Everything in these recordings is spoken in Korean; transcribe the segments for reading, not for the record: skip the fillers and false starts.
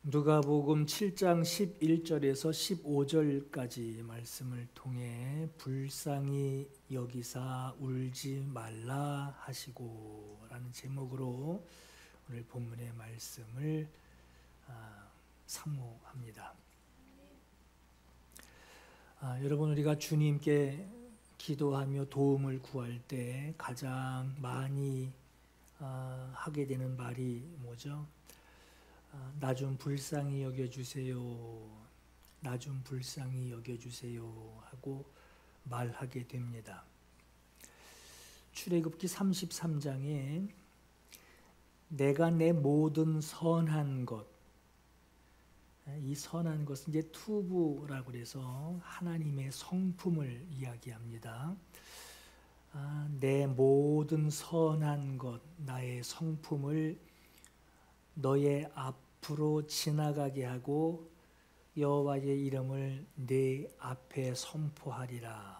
누가복음 7장 11절에서 15절까지 말씀을 통해 불쌍히 여기사 울지 말라 하시고 라는 제목으로 오늘 본문의 말씀을 사모합니다. 여러분, 우리가 주님께 기도하며 도움을 구할 때 가장 많이 하게 되는 말이 뭐죠? 나 좀 불쌍히 여겨주세요. 나 좀 불쌍히 여겨주세요 하고 말하게 됩니다. 출애굽기 33장에 내가 내 모든 선한 것, 이 선한 것은 이제 투부라고 해서 하나님의 성품을 이야기합니다. 내 모든 선한 것, 나의 성품을 너의 앞으로 지나가게 하고 여호와의 이름을 네 앞에 선포하리라.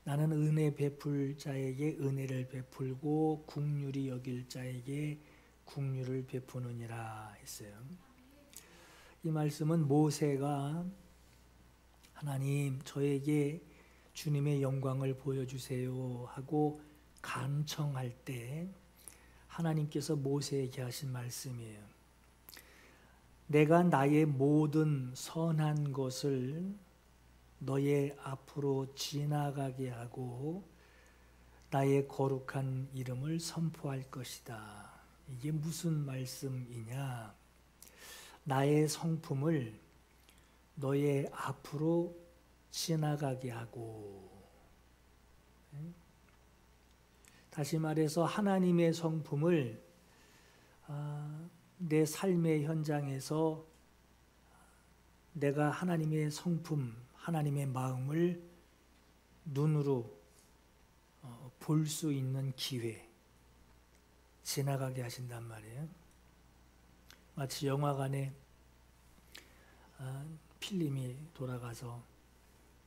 나는 은혜 베풀 자에게 은혜를 베풀고 긍휼히 여길 자에게 긍휼을 베푸느니라 했어요. 이 말씀은 모세가 하나님 저에게 주님의 영광을 보여주세요 하고 간청할 때 하나님께서 모세에게 하신 말씀이에요. 내가 나의 모든 선한 것을 너의 앞으로 지나가게 하고 나의 거룩한 이름을 선포할 것이다. 이게 무슨 말씀이냐? 나의 성품을 너의 앞으로 지나가게 하고, 다시 말해서 하나님의 성품을 내 삶의 현장에서 내가 하나님의 성품, 하나님의 마음을 눈으로 볼 수 있는 기회, 지나가게 하신단 말이에요. 마치 영화관에 필름이 돌아가서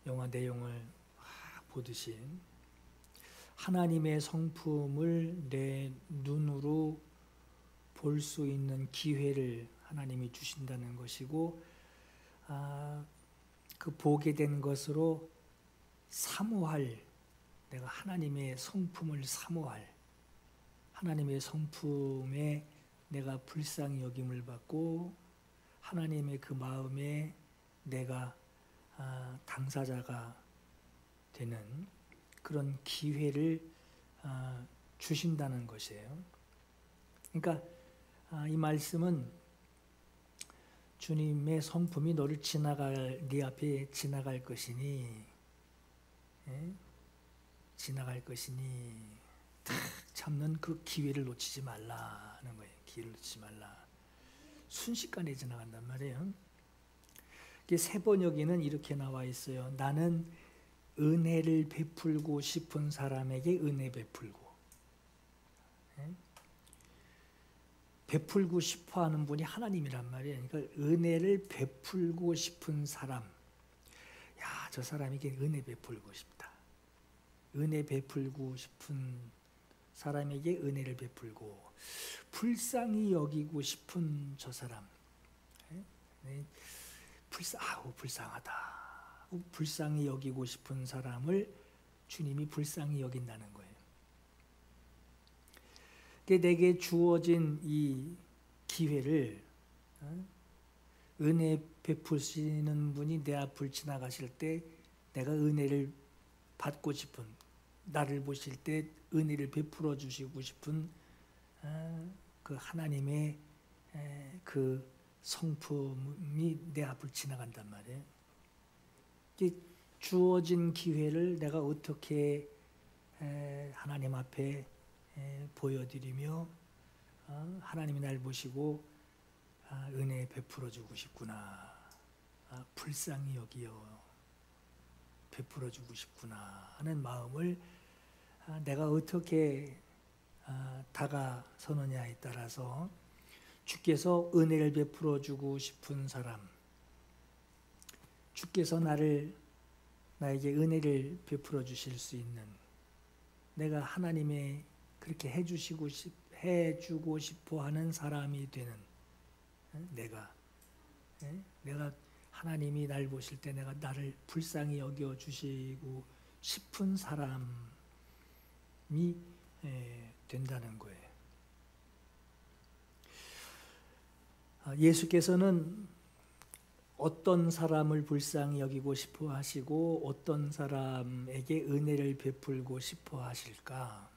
영화 내용을 보듯이 하나님의 성품을 내 눈으로 볼 수 있는 기회를 하나님이 주신다는 것이고, 그 보게 된 것으로 사모할, 내가 하나님의 성품을 사모할, 하나님의 성품에 내가 불쌍히 여김을 받고 하나님의 그 마음에 내가 당사자가 되는 그런 기회를 주신다는 것이에요. 그러니까 이 말씀은 주님의 성품이 너를 네 앞에 지나갈 것이니, 지나갈 것이니 탁 참는 그 기회를 놓치지 말라는 거예요. 기회를 놓치지 말라. 순식간에 지나간단 말이에요. 새 번역에는 이렇게 나와 있어요. 나는 은혜를 베풀고 싶은 사람에게 은혜 베풀고, 베풀고 싶어 하는 분이 하나님이란 말이에요. 그러니까 은혜를 베풀고 싶은 사람, 야, 저 사람에게 은혜 베풀고 싶다. 은혜 베풀고 싶은 사람에게 은혜를 베풀고, 불쌍히 여기고 싶은 저 사람, 불쌍하다. 불쌍히 여기고 싶은 사람을 주님이 불쌍히 여긴다는 거예요. 내게 주어진 이 기회를, 은혜 베푸시는 분이 내 앞을 지나가실 때 내가 은혜를 받고 싶은, 나를 보실 때 은혜를 베풀어 주시고 싶은 그 하나님의 그 성품이 내 앞을 지나간단 말이에요. 주어진 기회를 내가 어떻게 하나님 앞에 보여드리며 하나님이 날 보시고 은혜 베풀어 주고 싶구나, 불쌍히 여기어 베풀어 주고 싶구나 하는 마음을 내가 어떻게 다가서느냐에 따라서 주께서 은혜를 베풀어 주고 싶은 사람, 주께서 나에게 은혜를 베풀어 주실 수 있는, 내가 하나님의 그렇게 해주고 싶어 하는 사람이 되는 내가 하나님이 날 보실 때 내가 나를 불쌍히 여겨 주시고 싶은 사람이 된다는 거예요. 예수께서는 어떤 사람을 불쌍히 여기고 싶어 하시고 어떤 사람에게 은혜를 베풀고 싶어 하실까?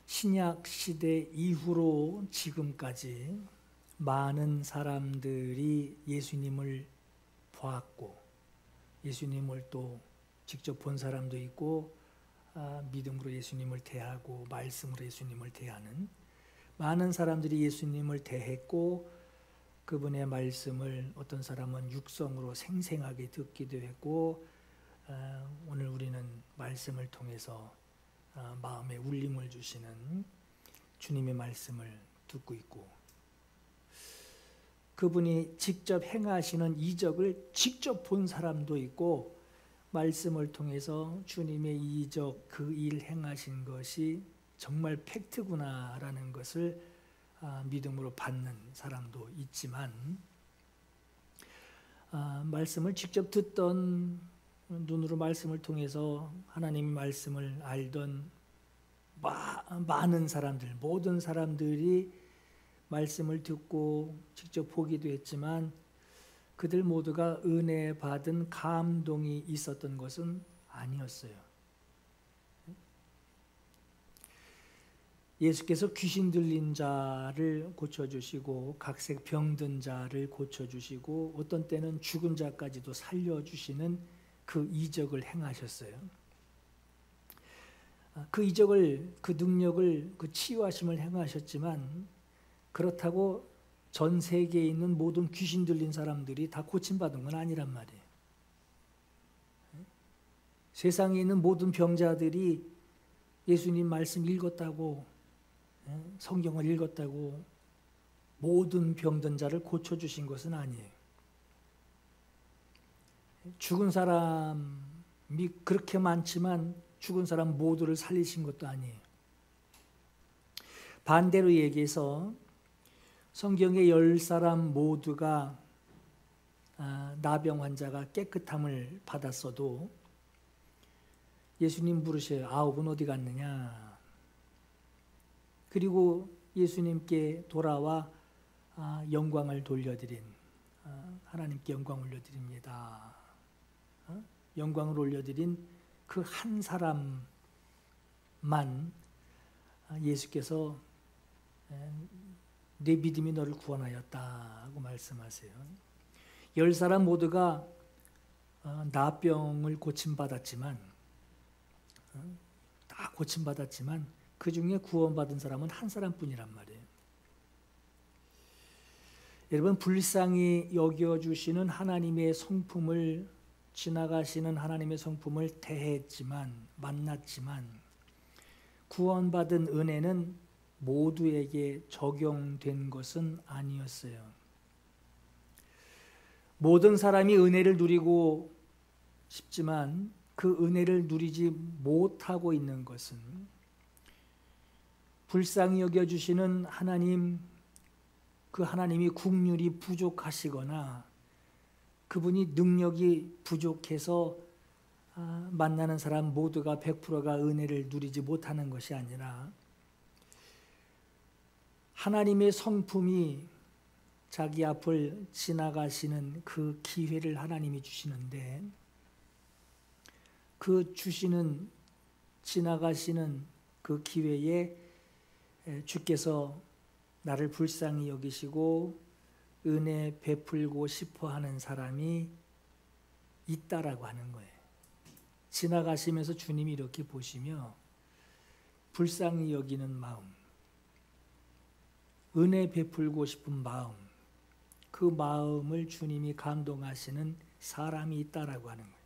신약 시대 이후로 지금까지 많은 사람들이 예수님을 보았고 예수님을 또 직접 본 사람도 있고 믿음으로 예수님을 대하고 말씀으로 예수님을 대하는 많은 사람들이 예수님을 대했고 그분의 말씀을 어떤 사람은 육성으로 생생하게 듣기도 했고 오늘 우리는 말씀을 통해서 마음에 울림을 주시는 주님의 말씀을 듣고 있고 그분이 직접 행하시는 이적을 직접 본 사람도 있고 말씀을 통해서 주님의 이적 그 일 행하신 것이 정말 팩트구나라는 것을 믿음으로 받는 사람도 있지만 말씀을 직접 듣던 눈으로 말씀을 통해서 하나님의 말씀을 알던 많은 사람들 모든 사람들이 말씀을 듣고 직접 보기도 했지만 그들 모두가 은혜 받은 감동이 있었던 것은 아니었어요. 예수께서 귀신 들린 자를 고쳐주시고 각색 병든 자를 고쳐주시고 어떤 때는 죽은 자까지도 살려주시는 그 이적을 행하셨어요. 그 이적을, 그 능력을, 그 치유하심을 행하셨지만 그렇다고 전 세계에 있는 모든 귀신 들린 사람들이 다 고침받은 건 아니란 말이에요. 세상에 있는 모든 병자들이 예수님 말씀 읽었다고 성경을 읽었다고 모든 병든 자를 고쳐주신 것은 아니에요. 죽은 사람이 그렇게 많지만 죽은 사람 모두를 살리신 것도 아니에요. 반대로 얘기해서 성경의 10사람 모두가 나병 환자가 깨끗함을 받았어도 예수님 부르셔요. 9은 어디 갔느냐. 그리고 예수님께 돌아와 영광을 돌려드린 하나님께 영광 올려드립니다. 영광을 올려드린 그 한 사람만 예수께서 내 믿음이 너를 구원하였다고 말씀하세요. 10사람 모두가 나병을 고침받았지만 다 고침받았지만 그 중에 구원받은 사람은 한 사람뿐이란 말이에요. 여러분 불쌍히 여겨주시는 하나님의 성품을 지나가시는 하나님의 성품을 대했지만 만났지만 구원받은 은혜는 모두에게 적용된 것은 아니었어요. 모든 사람이 은혜를 누리고 싶지만 그 은혜를 누리지 못하고 있는 것은 불쌍히 여겨주시는 하나님, 그 하나님이 국률이 부족하시거나 그분이 능력이 부족해서 만나는 사람 모두가 100%가 은혜를 누리지 못하는 것이 아니라 하나님의 성품이 자기 앞을 지나가시는 그 기회를 하나님이 주시는데 그 주시는 지나가시는 그 기회에 주께서 나를 불쌍히 여기시고 은혜 베풀고 싶어 하는 사람이 있다라고 하는 거예요. 지나가시면서 주님이 이렇게 보시며 불쌍히 여기는 마음, 은혜 베풀고 싶은 마음, 그 마음을 주님이 감동하시는 사람이 있다라고 하는 거예요.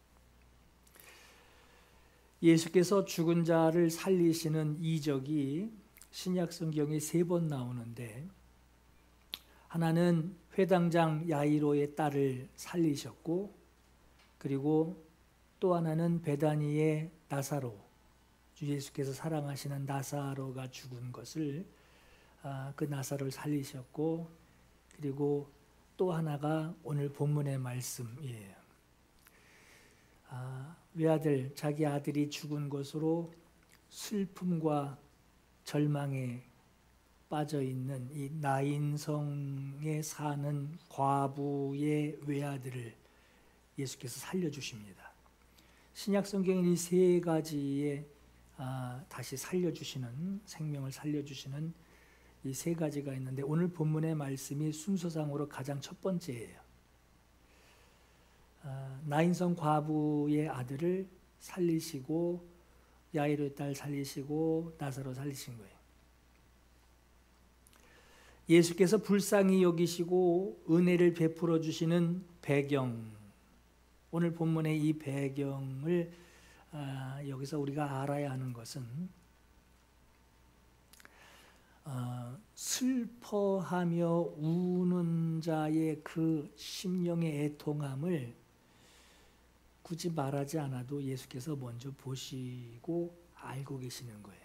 예수께서 죽은 자를 살리시는 이적이 신약 성경에 3번 나오는데 하나는 회당장 야이로의 딸을 살리셨고 그리고 또 하나는 베다니의 나사로, 주 예수께서 사랑하시는 나사로가 죽은 것을 그 나사로를 살리셨고, 그리고 또 하나가 오늘 본문의 말씀이에요. 외아들, 자기 아들이 죽은 것으로 슬픔과 절망에 빠져 있는 이 나인성에 사는 과부의 외아들을 예수께서 살려주십니다. 신약 성경은 이 세 가지의 다시 살려주시는, 생명을 살려주시는 이 세 가지가 있는데, 오늘 본문의 말씀이 순서상으로 가장 첫 번째예요. 나인성 과부의 아들을 살리시고, 야이로의 딸 살리시고, 나사로 살리신 거예요. 예수께서 불쌍히 여기시고 은혜를 베풀어 주시는 배경, 오늘 본문의 이 배경을 여기서 우리가 알아야 하는 것은, 슬퍼하며 우는 자의 그 심령의 애통함을 굳이 말하지 않아도 예수께서 먼저 보시고 알고 계시는 거예요.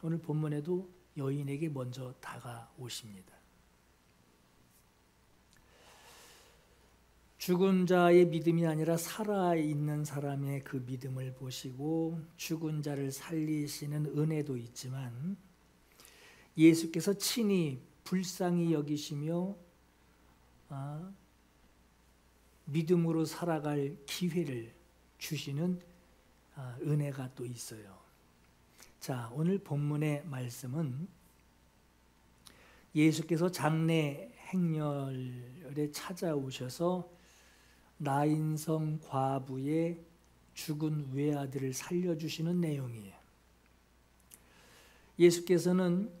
오늘 본문에도 여인에게 먼저 다가오십니다. 죽은 자의 믿음이 아니라 살아있는 사람의 그 믿음을 보시고 죽은 자를 살리시는 은혜도 있지만, 예수께서 친히 불쌍히 여기시며 믿음으로 살아갈 기회를 주시는 은혜가 또 있어요. 자, 오늘 본문의 말씀은 예수께서 장래 행렬에 찾아오셔서 나인성 과부의 죽은 외아들을 살려주시는 내용이에요. 예수께서는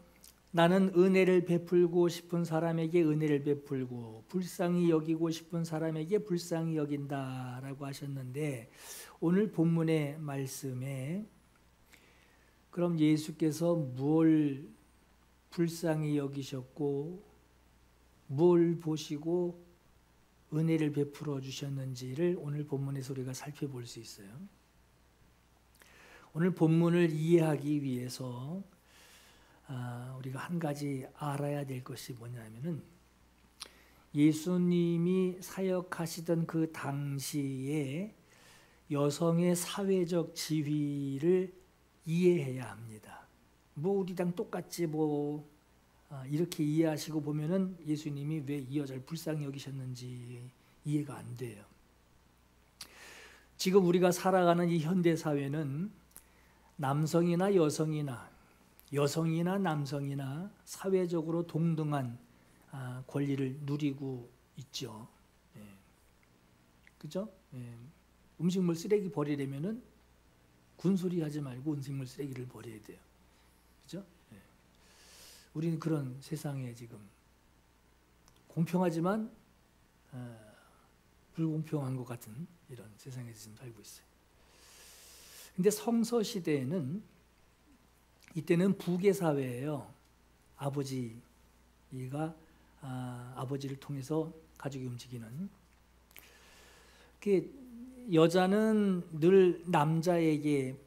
나는 은혜를 베풀고 싶은 사람에게 은혜를 베풀고 불쌍히 여기고 싶은 사람에게 불쌍히 여긴다라고 하셨는데, 오늘 본문의 말씀에 그럼 예수께서 뭘 불쌍히 여기셨고 뭘 보시고 은혜를 베풀어 주셨는지를 오늘 본문에서 우리가 살펴볼 수 있어요. 오늘 본문을 이해하기 위해서 우리가 한 가지 알아야 될 것이 뭐냐면은, 예수님이 사역하시던 그 당시에 여성의 사회적 지위를 이해해야 합니다. 뭐 우리랑 똑같지 뭐 이렇게 이해하시고 보면은 예수님이 왜 이 여자를 불쌍히 여기셨는지 이해가 안 돼요. 지금 우리가 살아가는 이 현대 사회는 남성이나 여성이나 남성이나 사회적으로 동등한 권리를 누리고 있죠. 그죠? 음식물 쓰레기 버리려면은 군소리 하지 말고 음식물 쓰레기를 버려야 돼요. 그죠? 우리는 그런 세상에 지금 공평하지만 불공평한 것 같은 이런 세상에 지금 살고 있어요. 근데 성서 시대에는, 이때는 부계 사회예요. 아버지가 아버지를 통해서 가족이 움직이는. 여자는 늘 남자에게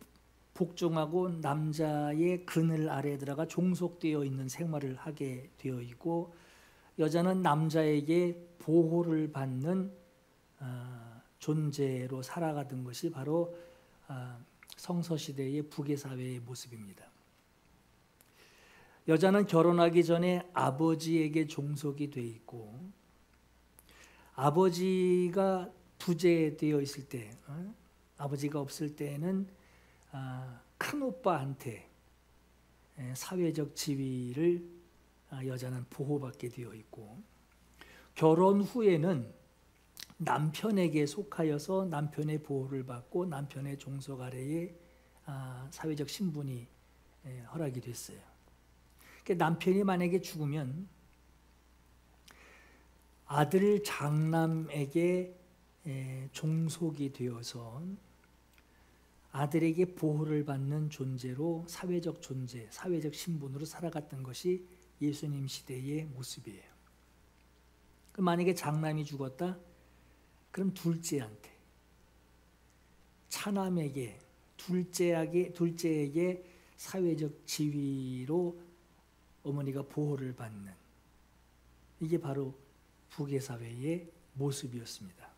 복종하고 남자의 그늘 아래에 들어가 종속되어 있는 생활을 하게 되어 있고, 여자는 남자에게 보호를 받는 존재로 살아가던 것이 바로 성서시대의 부계사회의 모습입니다. 여자는 결혼하기 전에 아버지에게 종속이 돼 있고, 아버지가 부재되어 있을 때, 아버지가 없을 때에는 큰오빠한테 사회적 지위를 여자는 보호받게 되어 있고, 결혼 후에는 남편에게 속하여서 남편의 보호를 받고 남편의 종속 아래에 사회적 신분이 허락이 됐어요. 남편이 만약에 죽으면 아들 장남에게 종속이 되어서 아들에게 보호를 받는 존재로, 사회적 존재, 사회적 신분으로 살아갔던 것이 예수님 시대의 모습이에요. 만약에 장남이 죽었다, 그럼 둘째한테, 차남에게, 둘째에게 사회적 지위로 어머니가 보호를 받는, 이게 바로 북의 사회의 모습이었습니다.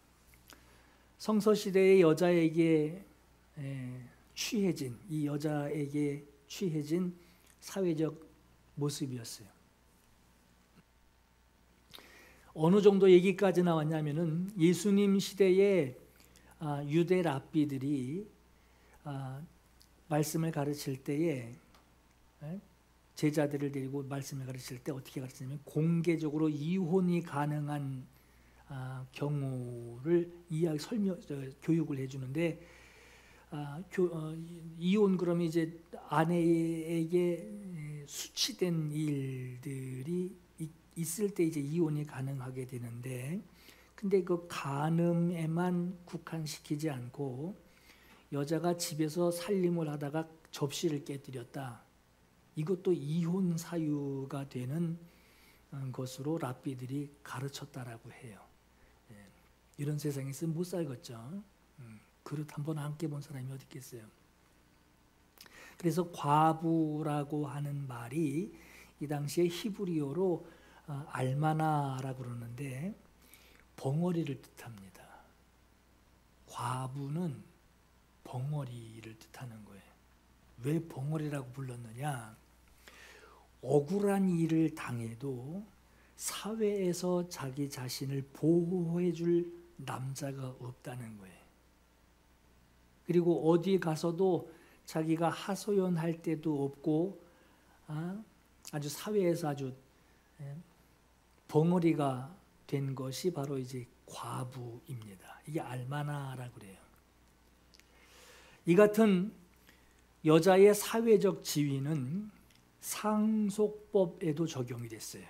성서시대의 여자에게 취해진, 이 여자에게 취해진 사회적 모습이었어요. 어느 정도 얘기까지 나왔냐면은 예수님 시대에 유대 랍비들이 말씀을 가르칠 때에, 제자들을 데리고 말씀을 가르칠 때 어떻게 가르치냐면 공개적으로 이혼이 가능한 경우를 교육을 해주는데, 이혼 그러면 이제 아내에게 수치된 일들이 있을 때 이제 이혼이 가능하게 되는데, 근데 그 간음에만 국한시키지 않고 여자가 집에서 살림을 하다가 접시를 깨뜨렸다, 이것도 이혼 사유가 되는 것으로 랍비들이 가르쳤다라고 해요. 이런 세상에서 못 살겠죠. 그릇 한번 안 깨본 사람이 어디 있겠어요. 그래서 과부라고 하는 말이 이 당시에 히브리어로 알마나라고 그러는데 벙어리를 뜻합니다. 과부는 벙어리를 뜻하는 거예요. 왜 벙어리라고 불렀느냐? 억울한 일을 당해도 사회에서 자기 자신을 보호해 줄 남자가 없다는 거예요. 그리고 어디 가서도 자기가 하소연할 때도 없고 아주 사회에서 아주 벙어리가 된 것이 바로 이제 과부입니다. 이게 알마나라고 그래요. 이 같은 여자의 사회적 지위는 상속법에도 적용이 됐어요.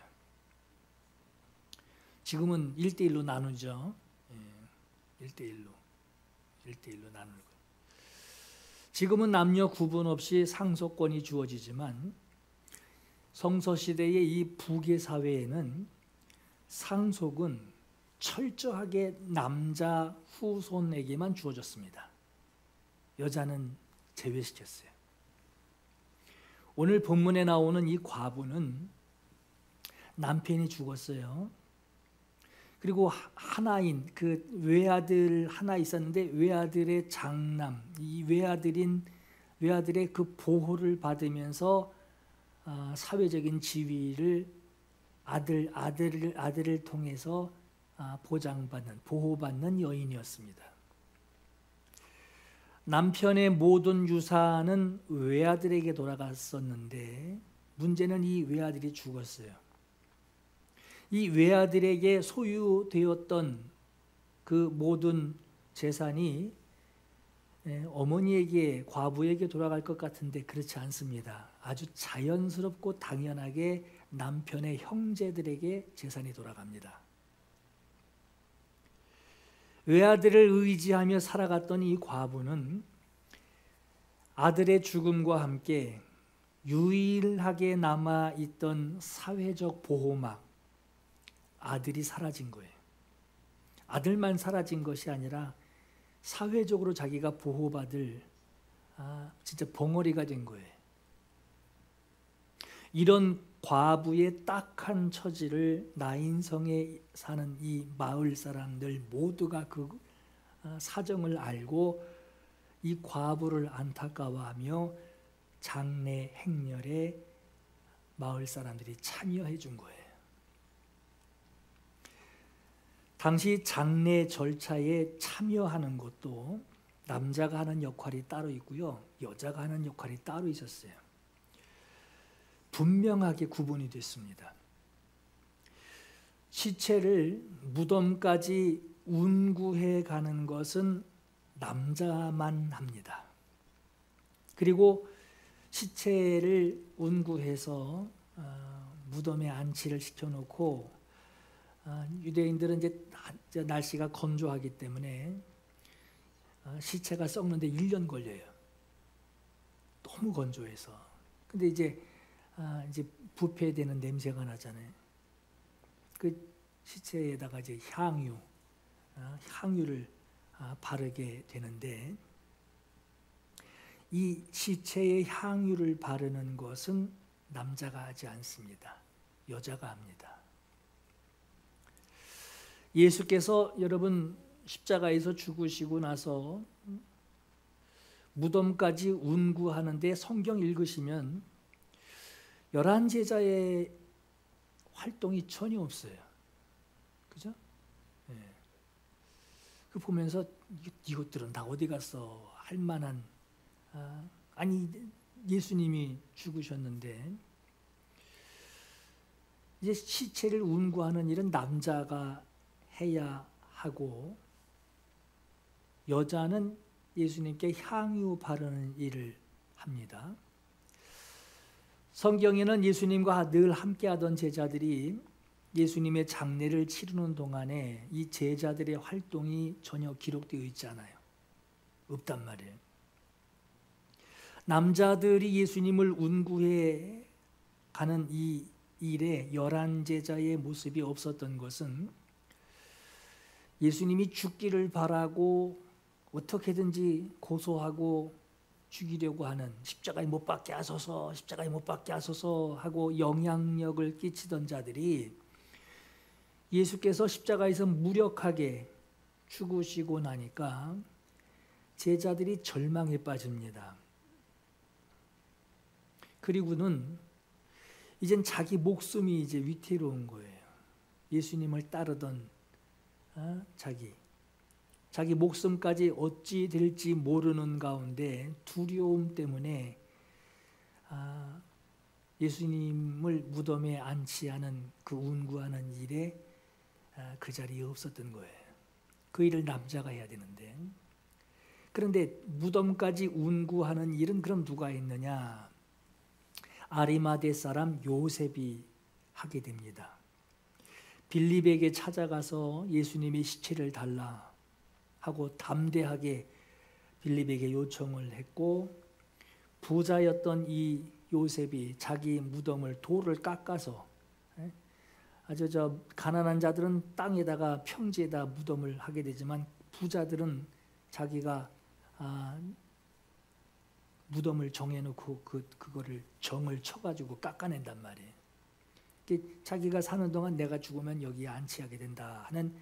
지금은 1대1로 나누죠. 1대1로 나누는 거예요. 지금은 남녀 구분 없이 상속권이 주어지지만 성서시대의 이 북의 사회에는 상속은 철저하게 남자 후손에게만 주어졌습니다. 여자는 제외시켰어요. 오늘 본문에 나오는 이 과부는 남편이 죽었어요. 그리고 하나인 그 외아들 하나 있었는데 외아들의 장남, 이 외아들의 그 보호를 받으면서 사회적인 지위를 아들을 통해서 보호받는 여인이었습니다. 남편의 모든 유산은 외아들에게 돌아갔었는데 문제는 이 외아들이 죽었어요. 이 외아들에게 소유되었던 그 모든 재산이 어머니에게, 과부에게 돌아갈 것 같은데 그렇지 않습니다. 아주 자연스럽고 당연하게 남편의 형제들에게 재산이 돌아갑니다. 외아들을 의지하며 살아갔던 이 과부는 아들의 죽음과 함께 유일하게 남아있던 사회적 보호막, 아들이 사라진 거예요. 아들만 사라진 것이 아니라 사회적으로 자기가 보호받을 진짜 벙어리가 된 거예요. 이런 과부의 딱한 처지를 나인성에 사는 이 마을 사람들 모두가 그 사정을 알고 이 과부를 안타까워하며 장례 행렬에 마을 사람들이 참여해 준 거예요. 당시 장례 절차에 참여하는 것도 남자가 하는 역할이 따로 있고요, 여자가 하는 역할이 따로 있었어요. 분명하게 구분이 됐습니다. 시체를 무덤까지 운구해 가는 것은 남자만 합니다. 그리고 시체를 운구해서 무덤에 안치를 시켜놓고 유대인들은 이제 날씨가 건조하기 때문에 시체가 썩는데 1년 걸려요. 너무 건조해서. 근데 이제 부패되는 냄새가 나잖아요. 그 시체에다가 이제 향유를 바르게 되는데, 이 시체에 향유를 바르는 것은 남자가 하지 않습니다. 여자가 합니다. 예수께서 여러분 십자가에서 죽으시고 나서 무덤까지 운구하는데 성경 읽으시면 11제자의 활동이 전혀 없어요. 그죠? 예. 그 보면서 이것들은 다 어디 갔어? 할 만한 아니 예수님이 죽으셨는데 이제 시체를 운구하는 일은 남자가 해야 하고 여자는 예수님께 향유 바르는 일을 합니다. 성경에는 예수님과 늘 함께하던 제자들이 예수님의 장례를 치르는 동안에 이 제자들의 활동이 전혀 기록되어 있지 않아요. 없단 말이에요. 남자들이 예수님을 운구해 가는 이 일에 11제자의 모습이 없었던 것은 예수님이 죽기를 바라고 어떻게든지 고소하고 죽이려고 하는 십자가에 못 박게 하소서, 십자가에 못 박게 하소서 하고 영향력을 끼치던 자들이 예수께서 십자가에서 무력하게 죽으시고 나니까 제자들이 절망에 빠집니다. 그리고는 이젠 자기 목숨이 이제 위태로운 거예요. 예수님을 따르던 자기 목숨까지 어찌 될지 모르는 가운데 두려움 때문에 예수님을 무덤에 안치하는 그 운구하는 일에 그 자리에 없었던 거예요. 그 일을 남자가 해야 되는데, 그런데 무덤까지 운구하는 일은 그럼 누가 했느냐? 아리마대 사람 요셉이 하게 됩니다. 빌립에게 찾아가서 예수님의 시체를 달라 하고 담대하게 빌립에게 요청을 했고, 부자였던 이 요셉이 자기 무덤을 돌을 깎아서, 아주 가난한 자들은 땅에다가 평지에다 무덤을 하게 되지만 부자들은 자기가 무덤을 정해놓고 그거를 정을 쳐가지고 깎아낸단 말이에요. 자기가 사는 동안 내가 죽으면 여기에 안치하게 된다 하는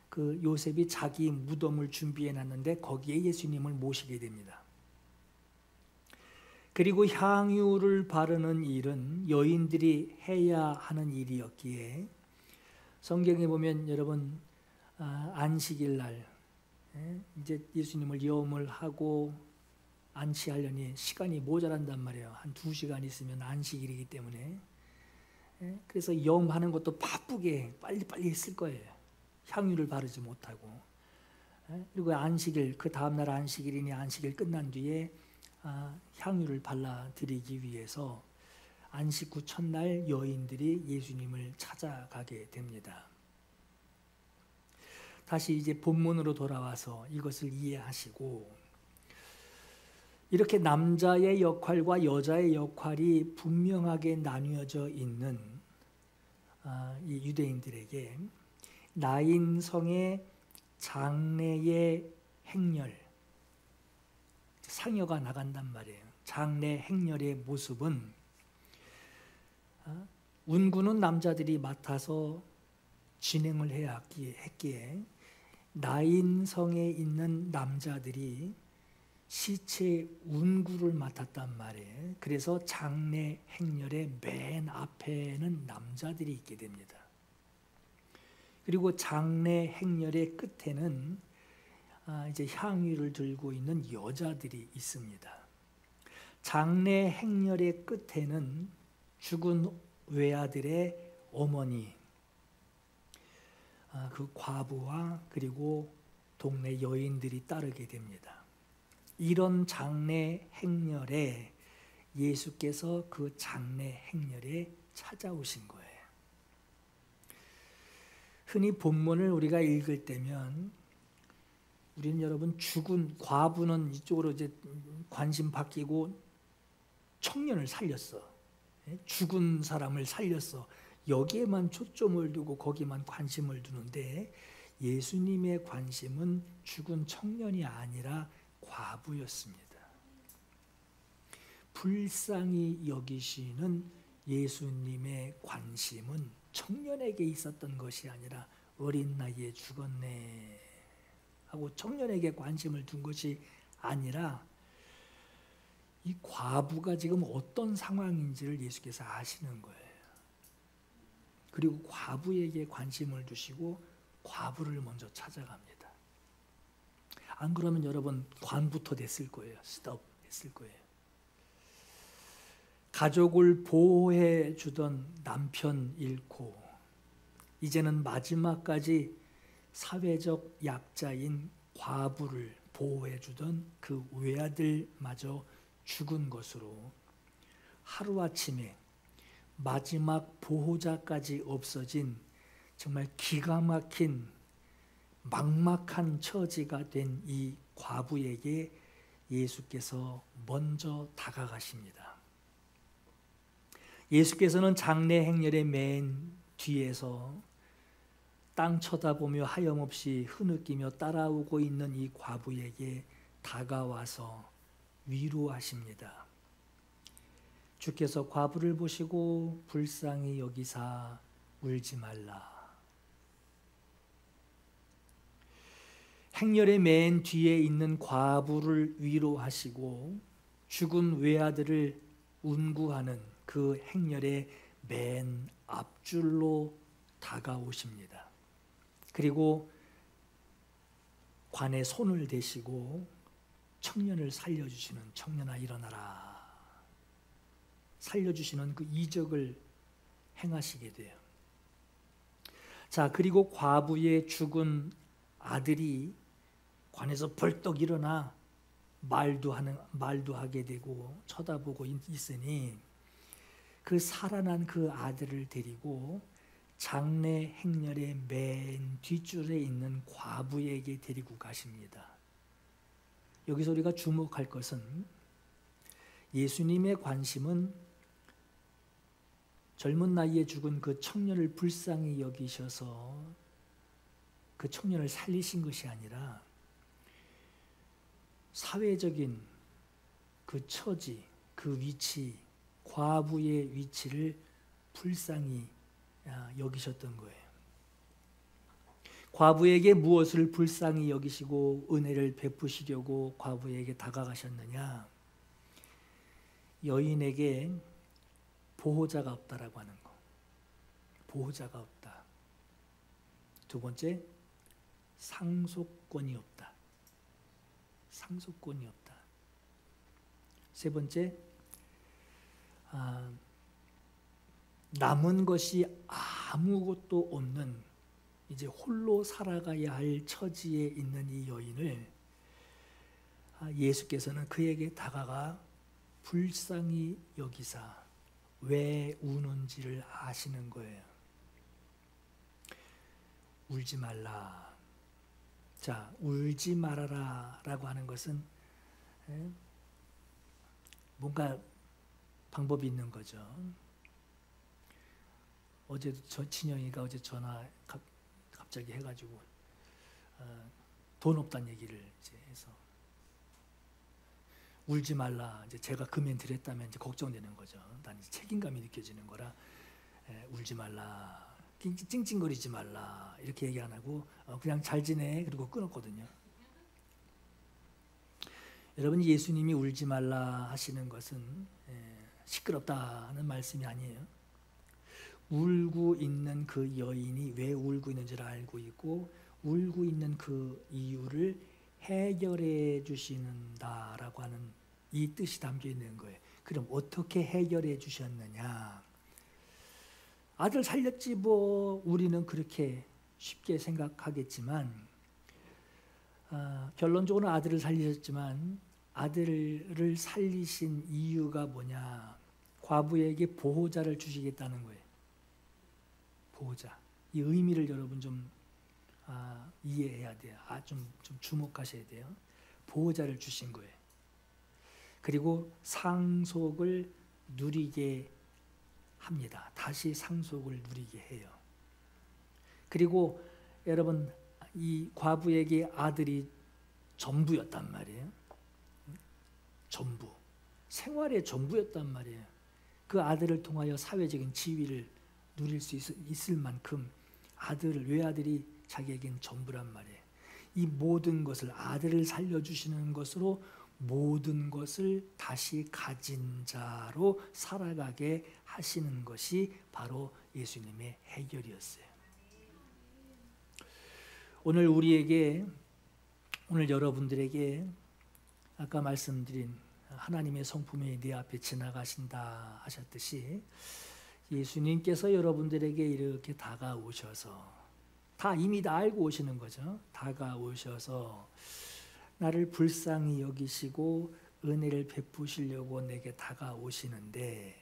그 요셉이 자기 무덤을 준비해놨는데 거기에 예수님을 모시게 됩니다. 그리고 향유를 바르는 일은 여인들이 해야 하는 일이었기에 성경에 보면 여러분 안식일 날 이제 예수님을 염을 하고 안치하려니 시간이 모자란단 말이에요. 한 2시간 있으면 안식일이기 때문에. 그래서 염하는 것도 바쁘게 빨리빨리 했을 거예요. 향유를 바르지 못하고. 그리고 안식일, 그 다음날 안식일이니 안식일 끝난 뒤에 향유를 발라드리기 위해서 안식 후 첫날 여인들이 예수님을 찾아가게 됩니다. 다시 이제 본문으로 돌아와서 이것을 이해하시고, 이렇게 남자의 역할과 여자의 역할이 분명하게 나뉘어져 있는 이 유대인들에게 나인성의 장례의 행렬, 상여가 나간단 말이에요. 장례 행렬의 모습은 운구는 남자들이 맡아서 진행을 해야 했기에 나인성에 있는 남자들이 시체 운구를 맡았단 말이에요. 그래서 장례 행렬의 맨 앞에는 남자들이 있게 됩니다. 그리고 장례 행렬의 끝에는 이제 향유를 들고 있는 여자들이 있습니다. 장례 행렬의 끝에는 죽은 외아들의 어머니, 그 과부와 그리고 동네 여인들이 따르게 됩니다. 이런 장례 행렬에 예수께서 그 장례 행렬에 찾아오신 거예요. 흔히 본문을 우리가 읽을 때면 우리는 여러분 죽은 과부는 이쪽으로 이제 관심 바뀌고 청년을 살렸어. 죽은 사람을 살렸어. 여기에만 초점을 두고 거기만 관심을 두는데 예수님의 관심은 죽은 청년이 아니라 과부였습니다. 불쌍히 여기시는 예수님의 관심은 청년에게 있었던 것이 아니라 어린 나이에 죽었네 하고 청년에게 관심을 둔 것이 아니라 이 과부가 지금 어떤 상황인지를 예수께서 아시는 거예요. 그리고 과부에게 관심을 두시고 과부를 먼저 찾아갑니다. 안 그러면 여러분 관부터 됐을 거예요. 스톱 했을 거예요. 가족을 보호해 주던 남편 잃고 이제는 마지막까지 사회적 약자인 과부를 보호해 주던 그 외아들마저 죽은 것으로 하루아침에 마지막 보호자까지 없어진 정말 기가 막힌 막막한 처지가 된 이 과부에게 예수께서 먼저 다가가십니다. 예수께서는 장례 행렬의 맨 뒤에서 땅 쳐다보며 하염없이 흐느끼며 따라오고 있는 이 과부에게 다가와서 위로하십니다. 주께서 과부를 보시고 불쌍히 여기사 울지 말라. 행렬의 맨 뒤에 있는 과부를 위로하시고 죽은 외아들을 운구하는 그 행렬의 맨 앞줄로 다가오십니다. 그리고 관에 손을 대시고 청년을 살려주시는 청년아 일어나라. 살려주시는 그 이적을 행하시게 돼요. 자, 그리고 과부의 죽은 아들이 관에서 벌떡 일어나 말도 하게 되고 쳐다보고 있으니 그 살아난 그 아들을 데리고 장례 행렬의 맨 뒷줄에 있는 과부에게 데리고 가십니다. 여기서 우리가 주목할 것은 예수님의 관심은 젊은 나이에 죽은 그 청년을 불쌍히 여기셔서 그 청년을 살리신 것이 아니라 사회적인 그 처지, 그 위치, 과부의 위치를 불쌍히 여기셨던 거예요. 과부에게 무엇을 불쌍히 여기시고 은혜를 베푸시려고 과부에게 다가가셨느냐? 여인에게 보호자가 없다라고 하는 거. 보호자가 없다. 두 번째, 상속권이 없다. 상속권이 없다. 세 번째, 남은 것이 아무것도 없는 이제 홀로 살아가야 할 처지에 있는 이 여인을 예수께서는 그에게 다가가 불쌍히 여기사 왜 우는지를 아시는 거예요. 울지 말라. 자, 울지 말아라 라고 하는 것은 뭔가 방법이 있는 거죠. 어제도 친영이가 어제 전화 갑자기 해가지고 돈 없다는 얘기를 이제 해서 울지 말라. 이제 제가 그 멘트를 했다면 이제 걱정되는 거죠. 난 이제 책임감이 느껴지는 거라 울지 말라. 찡찡거리지 말라. 이렇게 얘기 안 하고 그냥 잘 지내. 그리고 끊었거든요. 여러분, 예수님이 울지 말라 하시는 것은 시끄럽다는 말씀이 아니에요. 울고 있는 그 여인이 왜 울고 있는지를 알고 있고 울고 있는 그 이유를 해결해 주시는다라고 하는 이 뜻이 담겨 있는 거예요. 그럼 어떻게 해결해 주셨느냐? 아들 살렸지 뭐 우리는 그렇게 쉽게 생각하겠지만 결론적으로 아들을 살리셨지만 아들을 살리신 이유가 뭐냐? 과부에게 보호자를 주시겠다는 거예요. 보호자. 이 의미를 여러분 좀 이해해야 돼요. 좀 주목하셔야 돼요. 보호자를 주신 거예요. 그리고 상속을 누리게 합니다. 다시 상속을 누리게 해요. 그리고 여러분, 이 과부에게 아들이 전부였단 말이에요. 전부. 생활의 전부였단 말이에요. 그 아들을 통하여 사회적인 지위를 누릴 수 있을 만큼 외아들이 자기에겐 전부란 말이에요. 이 모든 것을 아들을 살려주시는 것으로 모든 것을 다시 가진 자로 살아가게 하시는 것이 바로 예수님의 해결이었어요. 오늘 여러분들에게 아까 말씀드린 하나님의 성품이 내 앞에 지나가신다 하셨듯이 예수님께서 여러분들에게 이렇게 다가오셔서 이미 다 알고 오시는 거죠. 다가오셔서 나를 불쌍히 여기시고 은혜를 베푸시려고 내게 다가오시는데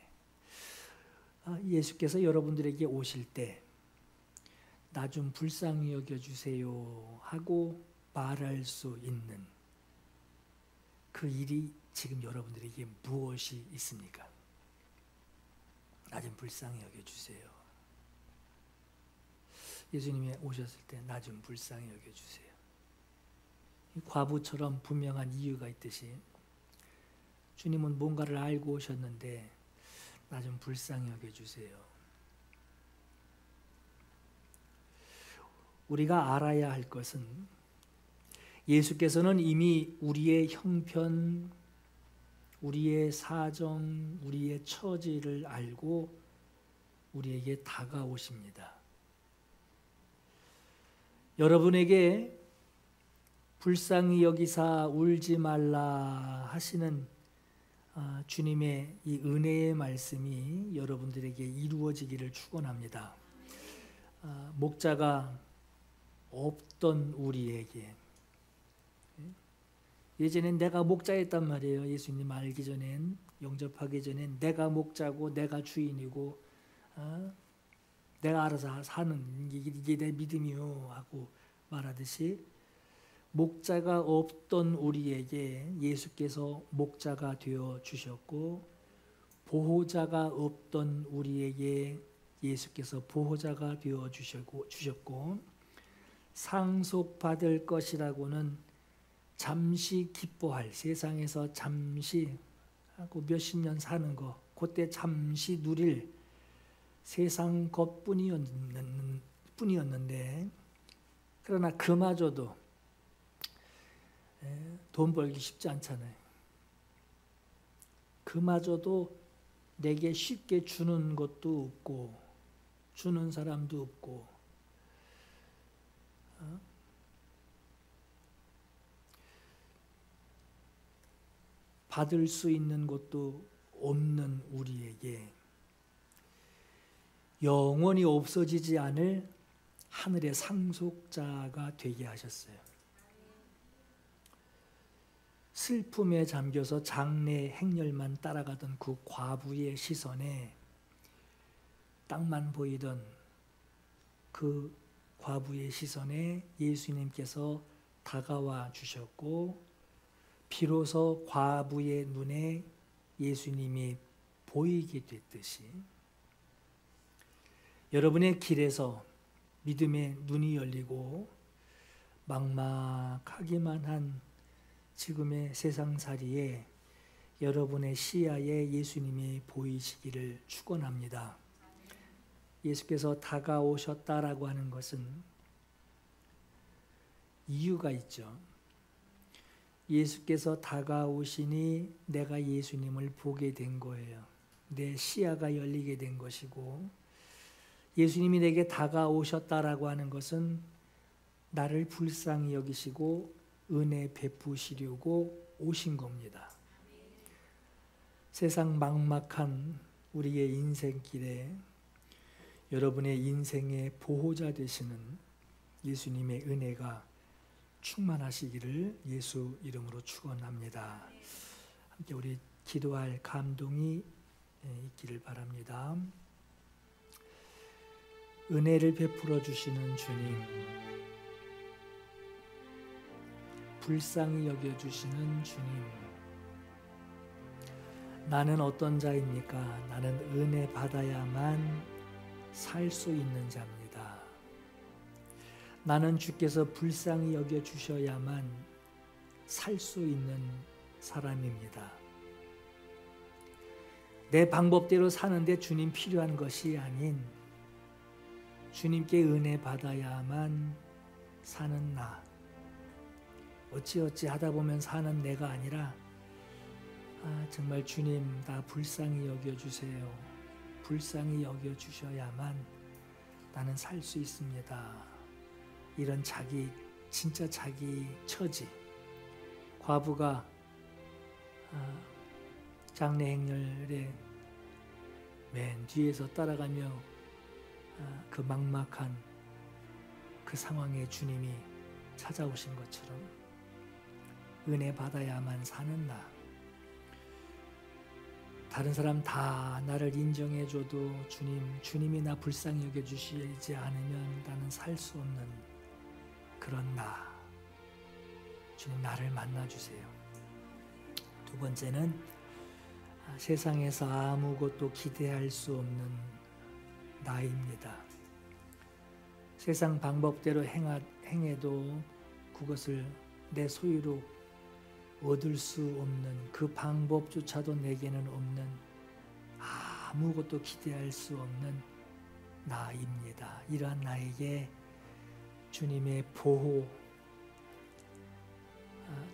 예수께서 여러분들에게 오실 때 나 좀 불쌍히 여겨주세요 하고 말할 수 있는 그 일이 지금 여러분들에게 무엇이 있습니까? 나 좀 불쌍히 여겨주세요. 예수님이 오셨을 때 나 좀 불쌍히 여겨주세요. 과부처럼 분명한 이유가 있듯이 주님은 뭔가를 알고 오셨는데 나 좀 불쌍히 여겨주세요. 우리가 알아야 할 것은 예수께서는 이미 우리의 형편, 우리의 사정, 우리의 처지를 알고 우리에게 다가오십니다. 여러분에게 불쌍히 여기사 울지 말라 하시는 주님의 이 은혜의 말씀이 여러분들에게 이루어지기를 축원합니다. 목자가 없던 우리에게, 예전엔 내가 목자였단 말이에요. 예수님 알기 전엔, 영접하기 전엔 내가 목자고 내가 주인이고 내가 알아서 사는 이게 내 믿음이요 하고 말하듯이 목자가 없던 우리에게 예수께서 목자가 되어 주셨고, 보호자가 없던 우리에게 예수께서 보호자가 되어 주셨고, 상속받을 것이라고는 잠시 기뻐할, 세상에서 잠시 하고 몇십 년 사는 거, 그때 잠시 누릴 세상 것뿐이었는데, 그러나 그마저도 돈 벌기 쉽지 않잖아요. 그마저도 내게 쉽게 주는 것도 없고 주는 사람도 없고 받을 수 있는 것도 없는 우리에게 영원히 없어지지 않을 하늘의 상속자가 되게 하셨어요. 슬픔에 잠겨서 장래 행렬만 따라가던 그 과부의 시선에 땅만 보이던 그 과부의 시선에 예수님께서 다가와 주셨고, 비로소 과부의 눈에 예수님이 보이게 됐듯이 여러분의 길에서 믿음의 눈이 열리고 막막하기만 한 지금의 세상살이에 여러분의 시야에 예수님이 보이시기를 축원합니다. 예수께서 다가오셨다라고 하는 것은 이유가 있죠. 예수께서 다가오시니 내가 예수님을 보게 된 거예요. 내 시야가 열리게 된 것이고, 예수님이 내게 다가오셨다라고 하는 것은 나를 불쌍히 여기시고 은혜 베푸시려고 오신 겁니다. 세상 막막한 우리의 인생길에 여러분의 인생의 보호자 되시는 예수님의 은혜가 충만하시기를 예수 이름으로 축원합니다. 함께 우리 기도할 감동이 있기를 바랍니다. 은혜를 베풀어 주시는 주님, 불쌍히 여겨주시는 주님, 나는 어떤 자입니까? 나는 은혜 받아야만 살 수 있는 자입니다. 나는 주께서 불쌍히 여겨주셔야만 살 수 있는 사람입니다. 내 방법대로 사는데 주님 필요한 것이 아닌 주님께 은혜 받아야만 사는 나, 어찌어찌 하다 보면 사는 내가 아니라 정말 주님 나 불쌍히 여겨주세요. 불쌍히 여겨주셔야만 나는 살 수 있습니다. 이런 진짜 자기 처지. 과부가 장례 행렬에 맨 뒤에서 따라가며 그 막막한 그 상황에 주님이 찾아오신 것처럼 은혜 받아야만 사는 나, 다른 사람 다 나를 인정해줘도 주님이 나 불쌍히 여겨주시지 않으면 나는 살 수 없는 그런 나, 주님 나를 만나주세요. 두 번째는 세상에서 아무것도 기대할 수 없는 나입니다. 세상 방법대로 행해도 그것을 내 소유로 얻을 수 없는 그 방법조차도 내게는 없는 아무것도 기대할 수 없는 나입니다. 이러한 나에게 주님의 보호,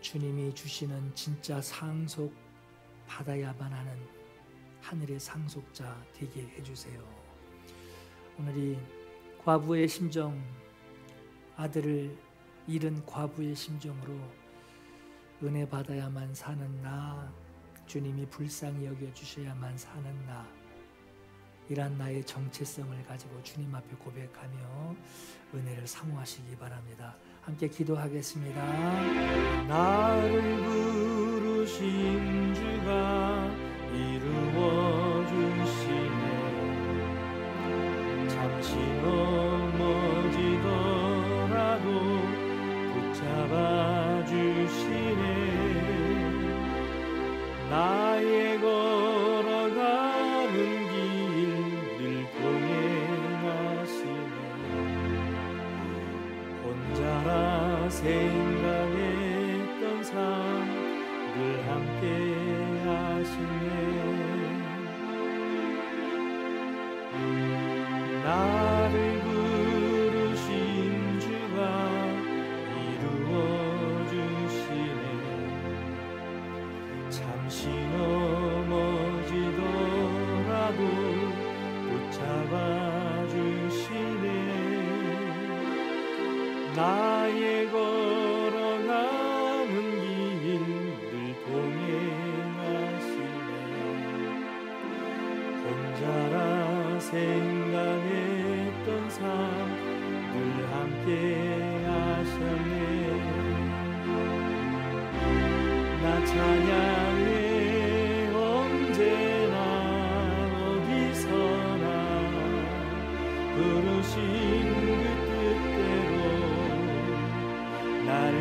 주님이 주시는 진짜 상속 받아야만 하는 하늘의 상속자 되게 해주세요. 오늘 이 과부의 심정, 아들을 잃은 과부의 심정으로 은혜 받아야만 사는 나, 주님이 불쌍히 여겨주셔야만 사는 나, 이란 나의 정체성을 가지고 주님 앞에 고백하며 은혜를 사모하시기 바랍니다. 함께 기도하겠습니다. 나를 부르신 주가 이루어 주시네. 잠시 넘어지더라도 붙잡아 주시네. 나의 걸어가는 길 늘 동행하시네. 혼자라 생각했던 삶 늘 함께 하시네. 나를 부르신 주가 이루어 주시네. 잠시 넘어지더라도 붙잡아 주시네. 나의 걸어가는 길 늘 동행하시네. 혼자라 생각했던 삶 늘 함께 하셨네. 나 찬양해 언제나 어디서나 부르신 그 뜻대로 나를